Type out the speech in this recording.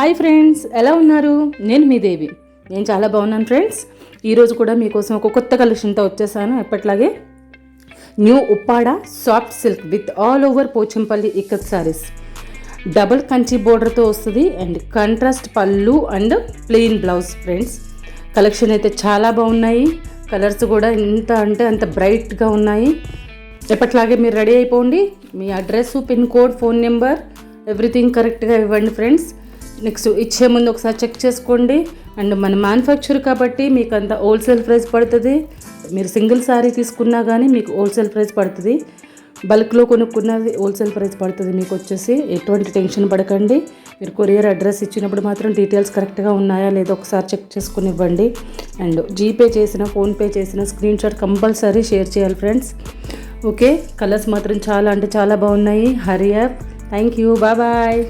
Hi friends, ఎలా ఉన్నారు? నేను మీ దేవి. నేను చాలా బాగున్నాను ఫ్రెండ్స్. ఈరోజు కూడా మీకోసం ఒక కొత్త కలెక్షన్తో వచ్చేసాను. ఎప్పట్లాగే new Uppada soft silk with all over Pochampally ikat saris. Double Kanchi బోర్డర్తో వస్తుంది and contrast pallu and plain blouse. Friends, collection అయితే చాలా బాగున్నాయి. కలర్స్ కూడా అంత బ్రైట్గా ఉన్నాయి. ఎప్పట్లాగే మీరు రెడీ అయిపోండి. మీ address, pin code, phone number everything కరెక్ట్గా ఇవ్వండి ఫ్రెండ్స్. నెక్స్ట్ ఇచ్చే ముందు ఒకసారి చెక్ చేసుకోండి. అండ్ మన మ్యానుఫ్యాక్చర్ కాబట్టి మీకు అంత హోల్సేల్ ప్రైస్ పడుతుంది. మీరు సింగిల్ శారీ తీసుకున్నా కానీ మీకు హోల్సేల్ ప్రైస్ పడుతుంది. బల్క్లో కొనుక్కున్నది హోల్సేల్ ప్రైస్ పడుతుంది. మీకు వచ్చేసి ఎటువంటి టెన్షన్ పడకండి. మీరు కొరియర్ అడ్రస్ ఇచ్చినప్పుడు మాత్రం డీటెయిల్స్ కరెక్ట్గా ఉన్నాయా లేదో ఒకసారి చెక్ చేసుకుని ఇవ్వండి. అండ్ జీపే చేసిన, ఫోన్పే చేసిన స్క్రీన్ షాట్ కంపల్సరీ షేర్ చేయాలి ఫ్రెండ్స్. ఓకే, కలర్స్ మాత్రం చాలా బాగున్నాయి. Hurry up. Thank you. Bye.